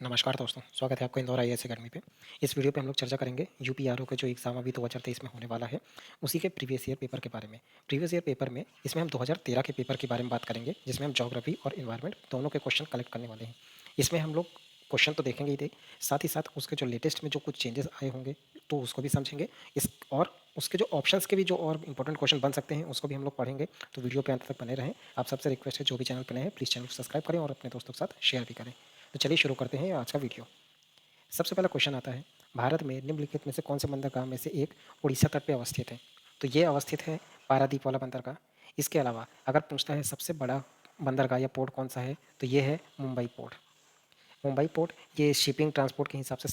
नमस्कार दोस्तों, स्वागत है आपका इंदौर आईएएस अकेडमी पे। इस वीडियो पे हम लोग चर्चा करेंगे यूपीआरओ का जो एग्ज़ाम अभी 2023 में होने वाला है, उसी के प्रीवियस ईयर पेपर के बारे में। प्रीवियस ईयर पेपर में इसमें हम 2013 के पेपर के बारे में बात करेंगे, जिसमें हम ज्योग्राफी और एनवायरनमेंट दोनों के क्वेश्चन कलेक्ट करने वाले हैं। इसमें हम लोग क्वेश्चन तो देखेंगे ही साथ ही साथ उसके जो लेटेस्ट में जो कुछ चेंजेस आए होंगे, तो उसको भी समझेंगे। इस और उसके जो ऑप्शंस के भी जो और इंपॉर्टेंट क्वेश्चन बन सकते हैं, उसको भी हम लोग पढ़ेंगे। तो वीडियो पे अंत तक बने रहें। आप सबसे रिक्वेस्ट है, जो भी चैनल पर नए हैं, प्लीज़ चैनल को सब्सक्राइब करें और अपने दोस्तों के साथ शेयर भी करें। तो चलिए शुरू करते हैं आज का वीडियो। सबसे पहला क्वेश्चन आता है, भारत में निम्नलिखित में से कौन से बंदरगाह में से एक उड़ीसा तट पे अवस्थित है? तो ये अवस्थित है पारादीप वाला बंदरगाह। इसके अलावा अगर पूछता है सबसे बड़ा बंदरगाह या पोर्ट कौन सा है, तो ये है मुंबई पोर्ट। मुंबई पोर्ट ये शिपिंग ट्रांसपोर्ट के हिसाब से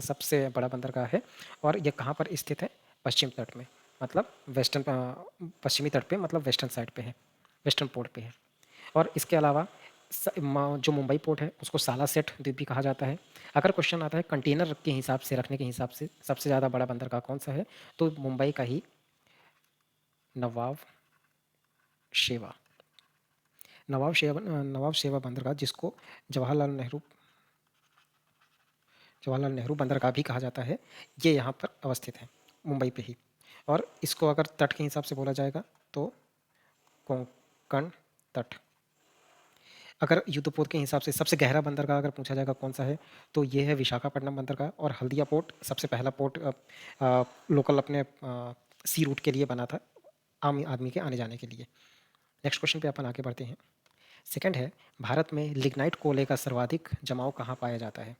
सबसे बड़ा बंदरगाह है। और ये कहाँ पर स्थित है? पश्चिम तट में, मतलब पश्चिमी तट पे, मतलब वेस्टर्न साइड पे है, वेस्टर्न पोर्ट पे है। और इसके अलावा जो मुंबई पोर्ट है उसको साला सेट द्वीप भी कहा जाता है। अगर क्वेश्चन आता है कंटेनर के हिसाब से रखने के हिसाब से सबसे ज़्यादा बड़ा बंदरगाह कौन सा है, तो मुंबई का ही नवाब शेवा नवाब शेवा बंदरगाह, जिसको जवाहरलाल नेहरू जवाहरलाल नेहरू बंदरगाह भी कहा जाता है, ये यहाँ पर अवस्थित है, मुंबई पे ही। और इसको अगर तट के हिसाब से बोला जाएगा तो कोंकण तट। अगर युद्धपोत के हिसाब से सबसे गहरा बंदरगाह अगर पूछा जाएगा कौन सा है, तो ये है विशाखापट्टनम बंदरगाह। और हल्दिया पोर्ट सबसे पहला पोर्ट लोकल अपने सी रूट के लिए बना था, आम आदमी के आने जाने के लिए। नेक्स्ट क्वेश्चन पे अपन आगे बढ़ते हैं। सेकंड है, भारत में लिग्नाइट कोयले का सर्वाधिक जमाव कहाँ पाया जाता है?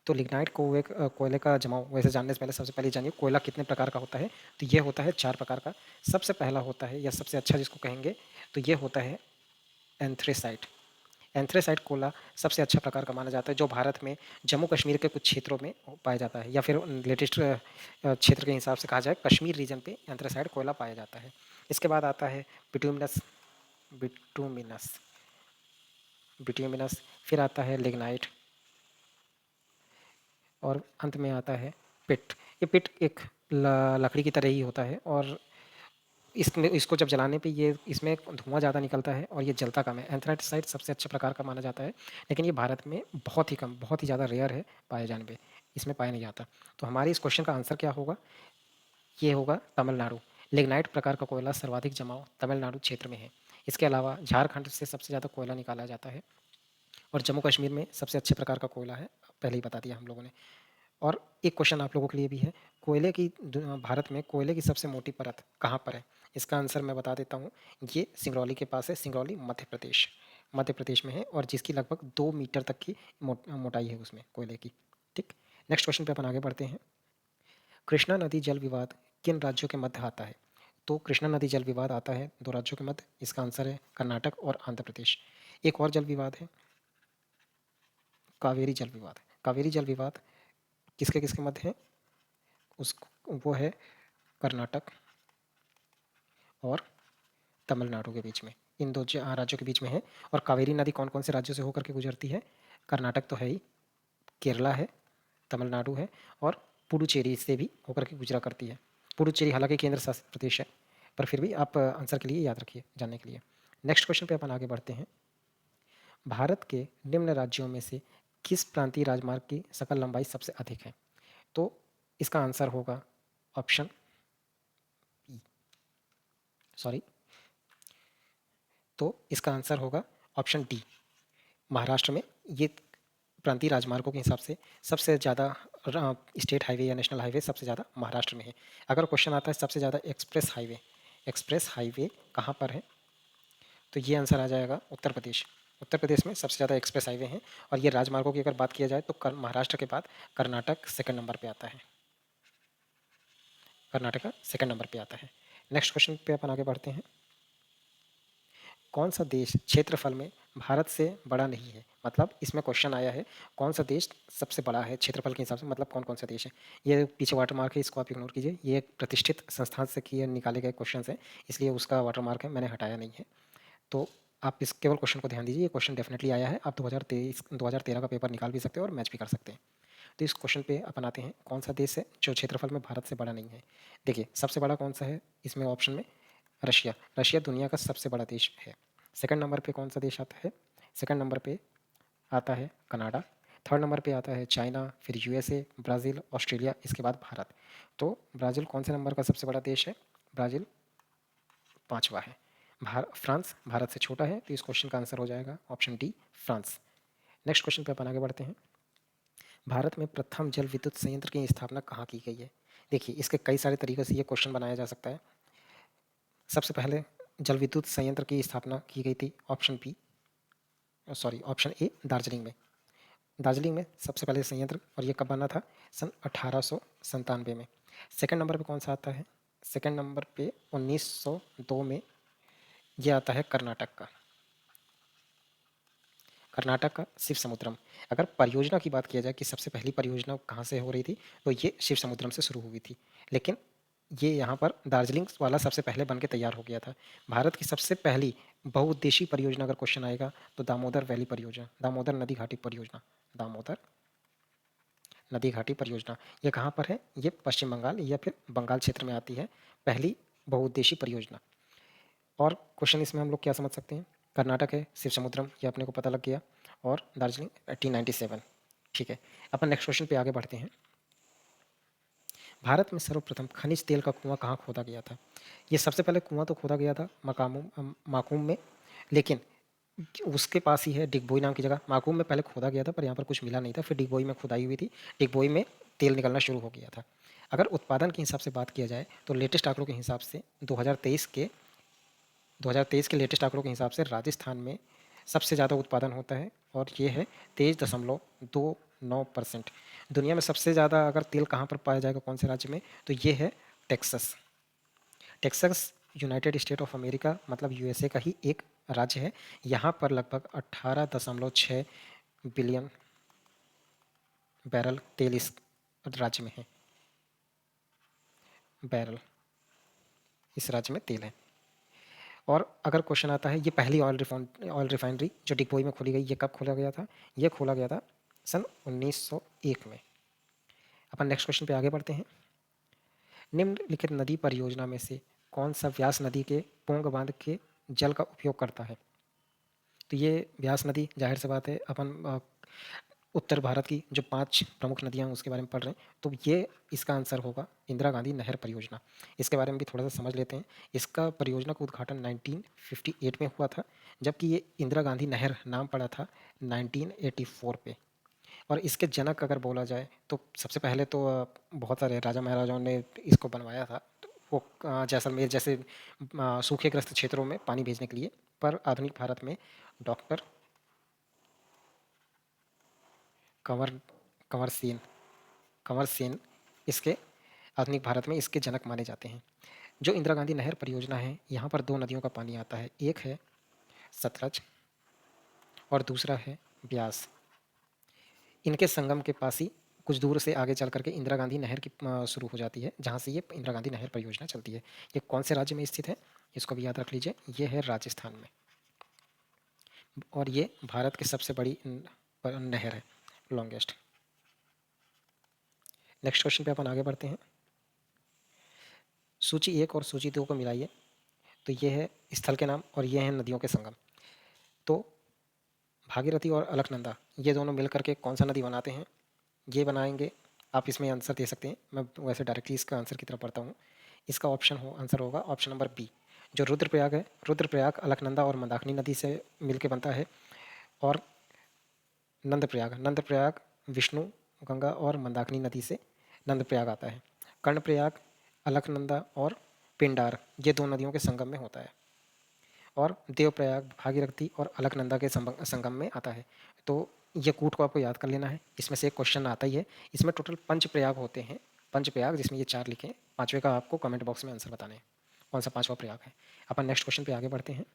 तो लिग्नाइट कोयले का जमाव वैसे जानने से पहले सबसे पहले जानिए कोयला कितने प्रकार का होता है। तो ये होता है 4 प्रकार का। सबसे पहला होता है, या सबसे अच्छा जिसको कहेंगे, तो ये होता है एंथ्रेसाइट। एंथ्रेसाइट कोला सबसे अच्छा प्रकार का माना जाता है, जो भारत में जम्मू कश्मीर के कुछ क्षेत्रों में पाया जाता है, या फिर लेटेस्ट क्षेत्र के हिसाब से कहा जाए कश्मीर रीजन पे एंथ्रेसाइट कोयला पाया जाता है। इसके बाद आता है बिटूमिनस बिटूमिनस बिटूमिनस फिर आता है लिग्नाइट, और अंत में आता है पिट। ये पिट एक लकड़ी की तरह ही होता है, और इसमें इसको जब जलाने पे ये इसमें धुआं ज़्यादा निकलता है और ये जलता कम है। एंथ्राइसाइट सबसे अच्छे प्रकार का माना जाता है, लेकिन ये भारत में बहुत ही कम, बहुत ही ज़्यादा रेयर है पाए जाने पे, इसमें पाया नहीं जाता। तो हमारे इस क्वेश्चन का आंसर क्या होगा? ये होगा तमिलनाडु। लिग्नाइट प्रकार का कोयला सर्वाधिक जमाव तमिलनाडु क्षेत्र में है। इसके अलावा झारखंड से सबसे ज़्यादा कोयला निकाला जाता है, और जम्मू कश्मीर में सबसे अच्छे प्रकार का कोयला है, पहले ही बता दिया हम लोगों ने। और एक क्वेश्चन आप लोगों के लिए भी है, भारत में कोयले की सबसे मोटी परत कहाँ पर है? इसका आंसर मैं बता देता हूँ। ये सिंगरौली के पास है, सिंगरौली मध्य प्रदेश में है, और जिसकी लगभग 2 मीटर तक की मोटाई है उसमें कोयले की। ठीक। नेक्स्ट क्वेश्चन पे अपन आगे बढ़ते हैं। कृष्णा नदी जल विवाद किन राज्यों के मध्य आता है? तो कृष्णा नदी जल विवाद आता है 2 राज्यों के मध्य। इसका आंसर है कर्नाटक और आंध्र प्रदेश। एक और जल विवाद है, कावेरी जल विवाद। कावेरी जल विवाद किसके किसके मध्य है? उस वो है कर्नाटक और तमिलनाडु के बीच में, इन दो राज्यों के बीच में है। और कावेरी नदी कौन कौन से राज्यों से होकर के गुजरती है? कर्नाटक तो है ही, केरला है, तमिलनाडु है, और पुडुचेरी से भी होकर के गुजरा करती है। पुडुचेरी हालांकि केंद्र शासित प्रदेश है, पर फिर भी आप आंसर के लिए याद रखिए जानने के लिए। नेक्स्ट क्वेश्चन पे अपन आगे बढ़ते हैं। भारत के निम्न राज्यों में से किस प्रांतीय राजमार्ग की सकल लंबाई सबसे अधिक है? तो इसका आंसर होगा ऑप्शन बी, सॉरी, तो इसका आंसर होगा ऑप्शन डी, महाराष्ट्र में। ये प्रांतीय राजमार्गों के हिसाब से सबसे ज़्यादा स्टेट हाईवे या नेशनल हाईवे सबसे ज़्यादा महाराष्ट्र में है। अगर क्वेश्चन आता है सबसे ज़्यादा एक्सप्रेस हाईवे कहाँ पर है, तो ये आंसर आ जाएगा उत्तर प्रदेश। उत्तर प्रदेश में सबसे ज़्यादा एक्सप्रेस हाईवे हैं। और ये राजमार्गों की अगर बात किया जाए तो महाराष्ट्र के बाद कर्नाटक सेकंड नंबर पे आता है। कर्नाटका सेकंड नंबर पे आता है। नेक्स्ट क्वेश्चन पे अपन आगे बढ़ते हैं। कौन सा देश क्षेत्रफल में भारत से बड़ा नहीं है? मतलब इसमें क्वेश्चन आया है कौन सा देश सबसे बड़ा है क्षेत्रफल के हिसाब से, मतलब कौन कौन सा देश है। ये पीछे वाटर मार्क है, इसको आप इग्नोर कीजिए। ये एक प्रतिष्ठित संस्थान से किए निकाले गए क्वेश्चन है, इसलिए उसका वाटर मार्क है, मैंने हटाया नहीं है। तो आप इस केवल क्वेश्चन को ध्यान दीजिए। ये क्वेश्चन डेफिनेटली आया है, आप 2013 का पेपर निकाल भी सकते हो और मैच भी कर सकते हैं। तो इस क्वेश्चन पे अपन आते हैं, कौन सा देश है जो क्षेत्रफल में भारत से बड़ा नहीं है? देखिए सबसे बड़ा कौन सा है इसमें ऑप्शन में? रशिया। रशिया दुनिया का सबसे बड़ा देश है। सेकंड नंबर पे कौन सा देश आता है? सेकंड नंबर पे आता है कनाडा। थर्ड नंबर पे आता है चाइना, फिर यूएसए, ब्राज़ील, ऑस्ट्रेलिया, इसके बाद भारत। तो ब्राज़ील कौन से नंबर का सबसे बड़ा देश है? ब्राज़ील पाँचवा है। फ्रांस भारत से छोटा है, तो इस क्वेश्चन का आंसर हो जाएगा option D, France. Next question पे अपन आगे बढ़ते हैं। भारत में प्रथम जल विद्युत संयंत्र की स्थापना कहाँ की गई है? देखिए, इसके कई सारे तरीक़ों से ये क्वेश्चन बनाया जा सकता है। सबसे पहले जल विद्युत संयंत्र की स्थापना की गई थी ऑप्शन ए दार्जिलिंग में। दार्जिलिंग में सबसे पहले संयंत्र, और ये कब बना था? सन 1897 में। सेकंड नंबर पे कौन सा आता है? सेकंड नंबर पे 1902 में ये आता है कर्नाटक का। कर्नाटक का शिव समुद्रम। अगर परियोजना की बात किया जाए कि सबसे पहली परियोजना कहाँ से हो रही थी, तो ये शिव समुद्रम से शुरू हुई थी। लेकिन ये यहाँ पर दार्जिलिंग वाला सबसे पहले बन के तैयार हो गया था। भारत की सबसे पहली बहुउद्देशीय परियोजना अगर क्वेश्चन आएगा तो दामोदर वैली परियोजना, दामोदर नदी घाटी परियोजना, दामोदर नदी घाटी परियोजना। ये कहाँ पर है? ये पश्चिम बंगाल या फिर बंगाल क्षेत्र में आती है, पहली बहुउद्देशीय परियोजना। और क्वेश्चन इसमें हम लोग क्या समझ सकते हैं? कर्नाटक है, शिव समुद्रम, ये अपने को पता लग गया, और दार्जिलिंग 1897। ठीक है, अपन नेक्स्ट क्वेश्चन पे आगे बढ़ते हैं। भारत में सर्वप्रथम खनिज तेल का कुआं कहाँ खोदा गया था? ये सबसे पहले कुआं तो खोदा गया था माकूम में, लेकिन उसके पास ही है डिगबोई नाम की जगह। माकूम में पहले खोदा गया था पर यहाँ पर कुछ मिला नहीं था, फिर डिगबोई में खुदाई हुई थी, डिगबोई में तेल निकलना शुरू हो गया था। अगर उत्पादन के हिसाब से बात किया जाए तो लेटेस्ट आंकड़ों के हिसाब से 2023 के लेटेस्ट आंकड़ों के हिसाब से राजस्थान में सबसे ज़्यादा उत्पादन होता है, और ये है 23.29%। दुनिया में सबसे ज़्यादा अगर तेल कहाँ पर पाया जाएगा, कौन से राज्य में? तो ये है Texas. Texas United state of America मतलब यूएसए का ही एक राज्य है। यहाँ पर लगभग 18.6 बिलियन बैरल तेल इस राज्य में है। बैरल इस राज्य में तेल है। और अगर क्वेश्चन आता है, ये पहली ऑयल रिफाइनरी जो डिगबोई में खोली गई, ये कब खोला गया था? ये खोला गया था सन 1901 में। अपन नेक्स्ट क्वेश्चन पे आगे बढ़ते हैं। निम्नलिखित नदी परियोजना में से कौन सा व्यास नदी के पोंग बांध के जल का उपयोग करता है? तो ये व्यास नदी, जाहिर सी बात है, अपन उत्तर भारत की जो 5 प्रमुख नदियाँ हैं उसके बारे में पढ़ रहे हैं, तो ये इसका आंसर होगा इंदिरा गांधी नहर परियोजना। इसके बारे में भी थोड़ा सा समझ लेते हैं। इसका परियोजना का उद्घाटन 1958 में हुआ था, जबकि ये इंदिरा गांधी नहर नाम पड़ा था 1984 पे। और इसके जनक अगर बोला जाए तो सबसे पहले तो बहुत सारे राजा महाराजाओं ने इसको बनवाया था, तो वो जैसलमेर जैसे सूखे ग्रस्त क्षेत्रों में पानी भेजने के लिए। पर आधुनिक भारत में डॉक्टर कंवर कंवर सेन कंवर सेन इसके आधुनिक भारत में इसके जनक माने जाते हैं। जो इंदिरा गांधी नहर परियोजना है, यहाँ पर 2 नदियों का पानी आता है, एक है सतलज और दूसरा है ब्यास। इनके संगम के पास ही कुछ दूर से आगे चल करके इंदिरा गांधी नहर की शुरू हो जाती है, जहाँ से ये इंदिरा गांधी नहर परियोजना चलती है। ये कौन से राज्य में स्थित है, इसको भी याद रख लीजिए, ये है राजस्थान में, और ये भारत की सबसे बड़ी नहर है, लॉन्गेस्ट। नेक्स्ट क्वेश्चन पे अपन आगे बढ़ते हैं। सूची 1 और सूची 2 को मिलाइए, तो ये है स्थल के नाम और ये हैं नदियों के संगम। तो भागीरथी और अलकनंदा ये दोनों मिलकर के कौन सा नदी बनाते हैं? ये बनाएंगे, आप इसमें आंसर दे सकते हैं, मैं वैसे डायरेक्टली इसका आंसर की तरफ पढ़ता हूँ। इसका आंसर होगा ऑप्शन नंबर बी, जो रुद्रप्रयाग है। रुद्रप्रयाग अलकनंदा और मंदाकिनी नदी से मिलके बनता है। और नंदप्रयाग विष्णु, गंगा और मंदाकिनी नदी से नंदप्रयाग आता है। कर्णप्रयाग अलकनंदा और पिंडार ये 2 नदियों के संगम में होता है। और देवप्रयाग भागीरथी और अलकनंदा के संगम में आता है। तो ये कूट को आपको याद कर लेना है, इसमें से एक क्वेश्चन आता ही है। इसमें टोटल 5 प्रयाग होते हैं, 5 प्रयाग, जिसमें ये 4 लिखे हैं, 5वें का आपको कमेंट बॉक्स में आंसर बताना है कौन सा 5वां प्रयाग है। अपन नेक्स्ट क्वेश्चन पे आगे बढ़ते हैं।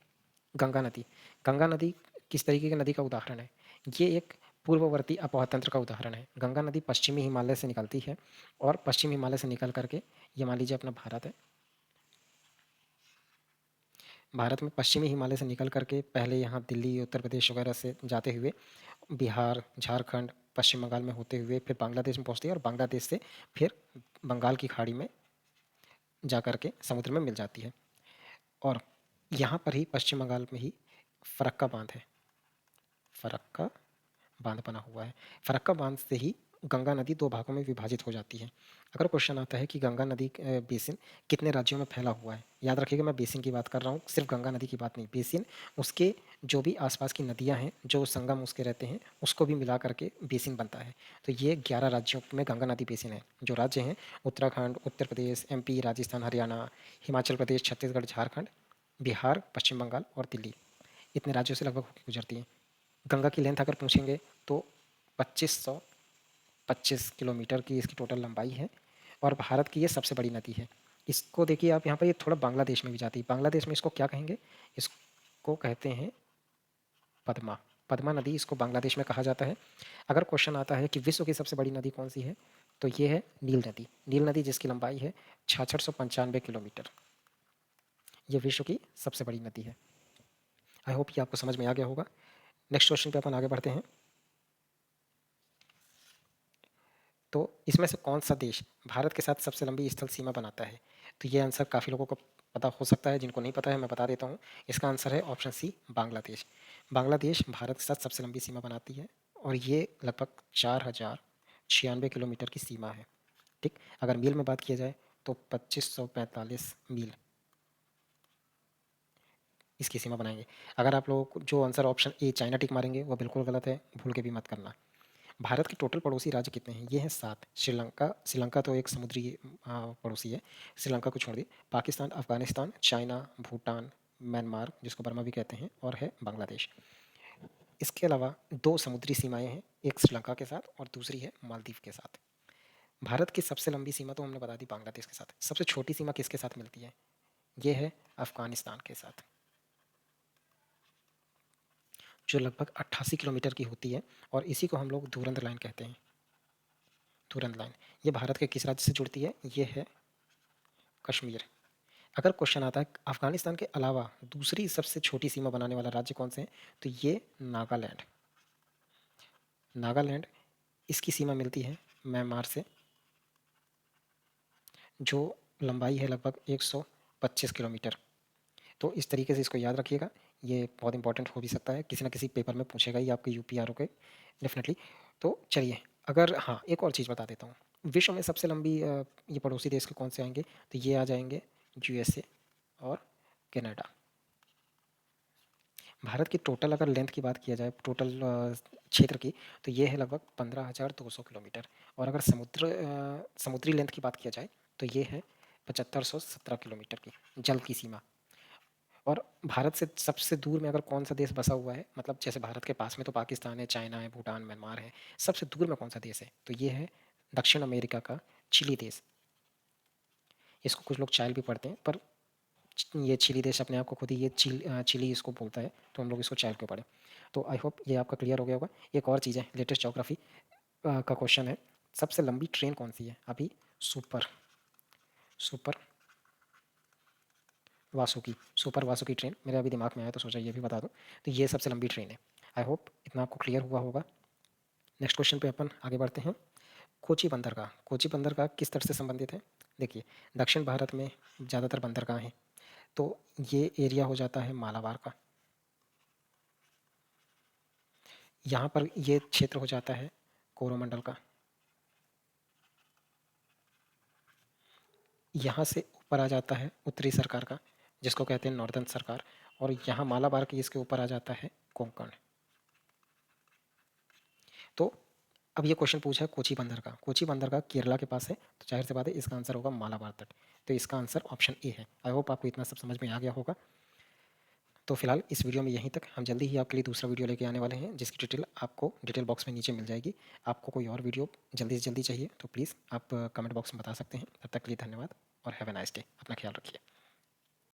गंगा नदी। गंगा नदी किस तरीके की नदी का उदाहरण है? ये एक पूर्ववर्ती अपवाह तंत्र का उदाहरण है। गंगा नदी पश्चिमी हिमालय से निकलती है, और पश्चिमी हिमालय से निकल करके, ये मान लीजिए अपना भारत है, भारत में पश्चिमी हिमालय से निकल करके पहले यहाँ दिल्ली, उत्तर प्रदेश वगैरह से जाते हुए बिहार, झारखंड, पश्चिम बंगाल में होते हुए फिर बांग्लादेश में पहुँचती है, और बांग्लादेश से फिर बंगाल की खाड़ी में जा कर के समुद्र में मिल जाती है। और यहाँ पर ही पश्चिम बंगाल में ही फरक्का बांध है, फरक्का बांध बना हुआ है। फरक्का बांध से ही गंगा नदी दो भागों में विभाजित हो जाती है। अगर क्वेश्चन आता है कि गंगा नदी बेसिन कितने राज्यों में फैला हुआ है, याद रखिएगा मैं बेसिन की बात कर रहा हूँ, सिर्फ गंगा नदी की बात नहीं। बेसिन उसके जो भी आसपास की नदियाँ हैं, जो संगम उसके रहते हैं, उसको भी मिला करके बेसिन बनता है। तो ये 11 राज्यों में गंगा नदी बेसिन है। जो राज्य हैं उत्तराखंड, उत्तर प्रदेश, एमपी, राजस्थान, हरियाणा, हिमाचल प्रदेश, छत्तीसगढ़, झारखंड, बिहार, पश्चिम बंगाल और दिल्ली, इतने राज्यों से लगभग होकर गुजरती है। गंगा की लेंथ अगर पूछेंगे तो 2525 किलोमीटर की इसकी टोटल लंबाई है और भारत की ये सबसे बड़ी नदी है। इसको देखिए आप, यहाँ पर ये थोड़ा बांग्लादेश में भी जाती है। बांग्लादेश में इसको क्या कहेंगे, इसको कहते हैं पद्मा। पद्मा नदी इसको बांग्लादेश में कहा जाता है। अगर क्वेश्चन आता है कि विश्व की सबसे बड़ी नदी कौन सी है, तो ये है नील नदी। नील नदी जिसकी लंबाई है 6695 किलोमीटर, ये विश्व की सबसे बड़ी नदी है। आई होप ये आपको समझ में आ गया होगा। नेक्स्ट क्वेश्चन पे अपन आगे बढ़ते हैं। तो इसमें से कौन सा देश भारत के साथ सबसे लंबी स्थल सीमा बनाता है? तो ये आंसर काफ़ी लोगों को पता हो सकता है, जिनको नहीं पता है मैं बता देता हूँ। इसका आंसर है ऑप्शन सी, बांग्लादेश। बांग्लादेश भारत के साथ सबसे लंबी सीमा बनाती है और ये लगभग 4096 किलोमीटर की सीमा है। ठीक, अगर मील में बात किया जाए तो 2545 मील इसकी सीमा बनाएंगे। अगर आप लोग जो आंसर ऑप्शन ए चाइना टिक मारेंगे वो बिल्कुल गलत है, भूल के भी मत करना। भारत के टोटल पड़ोसी राज्य कितने हैं? ये हैं 7। श्रीलंका, श्रीलंका तो एक समुद्री पड़ोसी है, श्रीलंका को छोड़ दिए। पाकिस्तान, अफगानिस्तान, चाइना, भूटान, म्यांमार जिसको बर्मा भी कहते हैं, और है बांग्लादेश। इसके अलावा 2 समुद्री सीमाएं हैं, एक श्रीलंका के साथ और दूसरी है मालदीव के साथ। भारत की सबसे लंबी सीमा तो हमने बता दी बांग्लादेश के साथ। सबसे छोटी सीमा किसके साथ मिलती है? ये है अफगानिस्तान के साथ, जो लगभग 88 किलोमीटर की होती है और इसी को हम लोग धुरंधर लाइन कहते हैं। धुरंधर लाइन ये भारत के किस राज्य से जुड़ती है? ये है कश्मीर। अगर क्वेश्चन आता है अफगानिस्तान के अलावा दूसरी सबसे छोटी सीमा बनाने वाला राज्य कौन से है, तो ये नागालैंड। नागालैंड, इसकी सीमा मिलती है म्यांमार से, जो लंबाई है लगभग 125 किलोमीटर। तो इस तरीके से इसको याद रखिएगा, ये बहुत इंपॉर्टेंट हो भी सकता है, किसी ना किसी पेपर में पूछेगा ही आपके यूपीआरओ के डेफिनेटली। तो चलिए, अगर हाँ एक और चीज़ बता देता हूँ, विश्व में सबसे लंबी ये पड़ोसी देश के कौन से आएंगे, तो ये आ जाएंगे यूएसए और कनाडा। भारत की टोटल अगर लेंथ की बात किया जाए, टोटल क्षेत्र की, तो ये है लगभग 15,200 किलोमीटर। और अगर समुद्री लेंथ की बात किया जाए तो ये है 7517 किलोमीटर की जल की सीमा। और भारत से सबसे दूर में अगर कौन सा देश बसा हुआ है, मतलब जैसे भारत के पास में तो पाकिस्तान है, चाइना है, भूटान, म्यांमार है, सबसे दूर में कौन सा देश है, तो ये है दक्षिण अमेरिका का चिली देश। इसको कुछ लोग चाइल भी पढ़ते हैं, पर ये चिली देश अपने आप को खुद ही ये चिली इसको बोलता है, तो हम लोग इसको चाइल क्यों पढ़ें। तो आई होप ये आपका क्लियर हो गया होगा। एक और चीज़ है, लेटेस्ट ज्योग्राफी का क्वेश्चन है, सबसे लंबी ट्रेन कौन सी है अभी? Super super Vasuki, super Vasuki train मेरे अभी दिमाग में आया तो सोचा ये भी बता दूं। तो ये सबसे लंबी ट्रेन है। आई होप इतना आपको क्लियर हुआ होगा। नेक्स्ट क्वेश्चन पे अपन आगे बढ़ते हैं। कोची बंदरगाह, कोची बंदरगाह किस तरह से संबंधित है? देखिए, दक्षिण भारत में ज़्यादातर बंदरगाह हैं, तो ये एरिया हो जाता है मालाबार का। यहाँ पर ये क्षेत्र हो जाता है कोरोमंडल का। यहाँ से ऊपर आ जाता है उत्तरी सरकार का, जिसको कहते हैं नॉर्दर्न सरकार। और यहाँ मालाबार के इसके ऊपर आ जाता है कोंकण। तो अब ये क्वेश्चन पूछा है कोची बंदरगाह, कोची बंदरगाह केरला के पास है, तो जाहिर सी बात है इसका आंसर होगा मालाबार तट। तो इसका आंसर ऑप्शन ए है। आई होप आपको इतना सब समझ में आ गया होगा। तो फिलहाल इस वीडियो में यहीं तक, हम जल्दी ही आपके लिए दूसरा वीडियो लेके आने वाले हैं, जिसकी डिटेल आपको डिटेल बॉक्स में नीचे मिल जाएगी। आपको कोई और वीडियो जल्दी से जल्दी चाहिए तो प्लीज़ आप कमेंट बॉक्स में बता सकते हैं। तब तक के लिए धन्यवाद और हैव ए नाइस डे। अपना ख्याल रखिए।